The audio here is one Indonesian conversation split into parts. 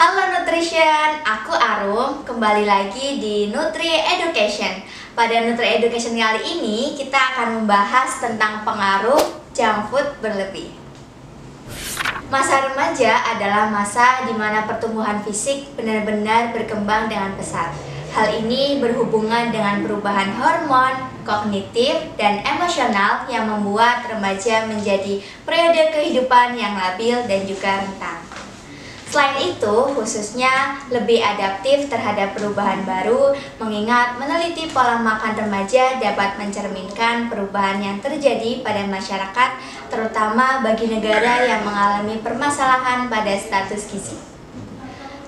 Halo Nutrition, aku Arum, kembali lagi di Nutri Education. Pada Nutri Education kali ini kita akan membahas tentang pengaruh junk food berlebih. Masa remaja adalah masa di mana pertumbuhan fisik benar-benar berkembang dengan pesat. Hal ini berhubungan dengan perubahan hormon, kognitif, dan emosional yang membuat remaja menjadi periode kehidupan yang labil dan juga rentan. Selain itu, khususnya lebih adaptif terhadap perubahan baru, mengingat meneliti pola makan remaja dapat mencerminkan perubahan yang terjadi pada masyarakat, terutama bagi negara yang mengalami permasalahan pada status gizi.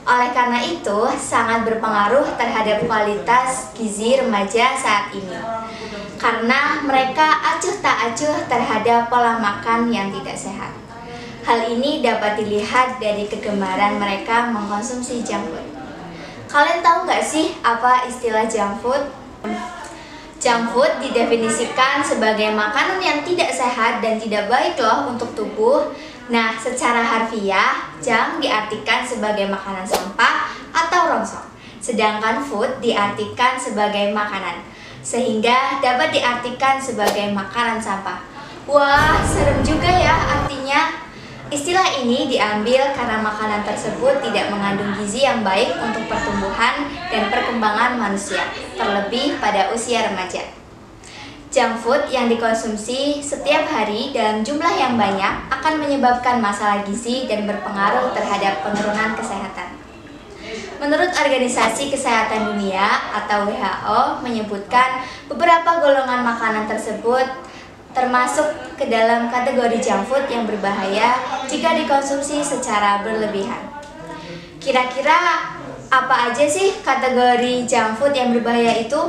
Oleh karena itu, sangat berpengaruh terhadap kualitas gizi remaja saat ini. Karena mereka acuh tak acuh terhadap pola makan yang tidak sehat. Hal ini dapat dilihat dari kegemaran mereka mengkonsumsi junk food. Kalian tahu nggak sih apa istilah junk food? Junk food didefinisikan sebagai makanan yang tidak sehat dan tidak baik loh untuk tubuh. Nah, secara harfiah, junk diartikan sebagai makanan sampah atau rongsok. Sedangkan food diartikan sebagai makanan, sehingga dapat diartikan sebagai makanan sampah. Wah, serem juga ya artinya. Istilah ini diambil karena makanan tersebut tidak mengandung gizi yang baik untuk pertumbuhan dan perkembangan manusia, terlebih pada usia remaja. Junk food yang dikonsumsi setiap hari dalam jumlah yang banyak akan menyebabkan masalah gizi dan berpengaruh terhadap penurunan kesehatan. Menurut Organisasi Kesehatan Dunia atau WHO menyebutkan beberapa golongan makanan tersebut termasuk ke dalam kategori junk food yang berbahaya jika dikonsumsi secara berlebihan. Kira-kira apa aja sih kategori junk food yang berbahaya itu?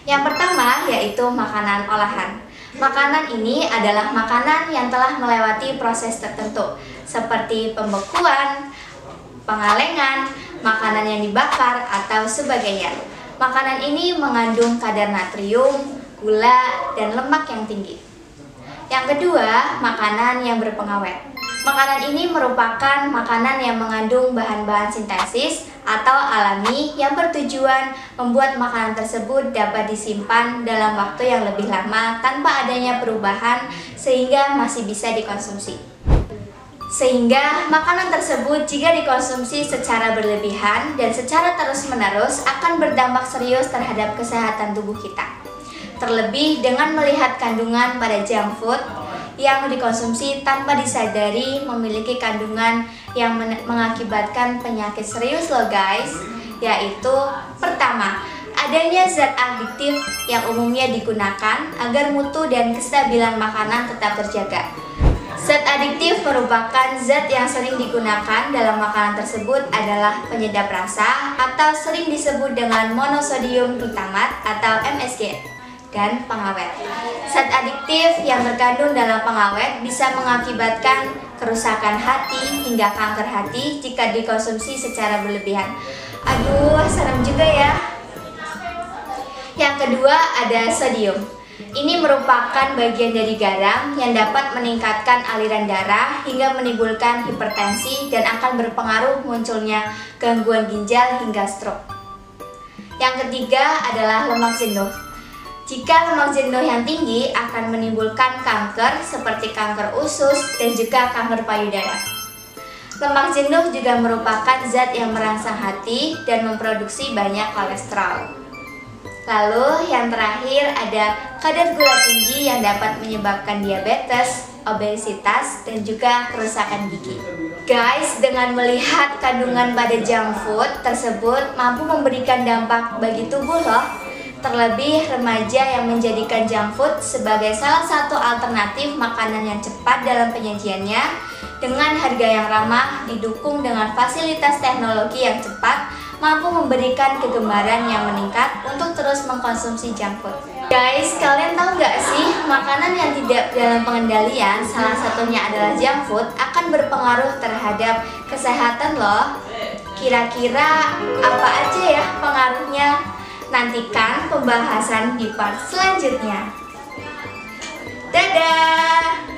Yang pertama yaitu makanan olahan. Makanan ini adalah makanan yang telah melewati proses tertentu, seperti pembekuan, pengalengan, makanan yang dibakar, atau sebagainya. Makanan ini mengandung kadar natrium, gula, dan lemak yang tinggi. Yang kedua, makanan yang berpengawet. Makanan ini merupakan makanan yang mengandung bahan-bahan sintesis atau alami yang bertujuan membuat makanan tersebut dapat disimpan dalam waktu yang lebih lama tanpa adanya perubahan sehingga masih bisa dikonsumsi. Sehingga makanan tersebut jika dikonsumsi secara berlebihan dan secara terus-menerus akan berdampak serius terhadap kesehatan tubuh kita. Terlebih dengan melihat kandungan pada junk food yang dikonsumsi tanpa disadari memiliki kandungan yang mengakibatkan penyakit serius loh guys. Yaitu pertama, adanya zat adiktif yang umumnya digunakan agar mutu dan kestabilan makanan tetap terjaga. Zat adiktif merupakan zat yang sering digunakan dalam makanan tersebut adalah penyedap rasa atau sering disebut dengan monosodium glutamat atau MSG. Dan pengawet. Zat adiktif yang terkandung dalam pengawet bisa mengakibatkan kerusakan hati hingga kanker hati jika dikonsumsi secara berlebihan. Aduh, serem juga ya. Yang kedua ada sodium. Ini merupakan bagian dari garam yang dapat meningkatkan aliran darah hingga menimbulkan hipertensi dan akan berpengaruh munculnya gangguan ginjal hingga stroke. Yang ketiga adalah lemak jenuh. Jika lemak jenuh yang tinggi akan menimbulkan kanker seperti kanker usus dan juga kanker payudara. Lemak jenuh juga merupakan zat yang merangsang hati dan memproduksi banyak kolesterol. Lalu yang terakhir ada kadar gula tinggi yang dapat menyebabkan diabetes, obesitas, dan juga kerusakan gigi. Guys, dengan melihat kandungan pada junk food tersebut mampu memberikan dampak bagi tubuh loh. Terlebih remaja yang menjadikan junk food sebagai salah satu alternatif makanan yang cepat dalam penyajiannya dengan harga yang ramah didukung dengan fasilitas teknologi yang cepat mampu memberikan kegemaran yang meningkat untuk terus mengkonsumsi junk food. Guys, kalian tahu nggak sih makanan yang tidak dalam pengendalian salah satunya adalah junk food akan berpengaruh terhadap kesehatan loh. Kira-kira apa aja ya pengaruhnya? Nantikan pembahasan di part selanjutnya. Dadah!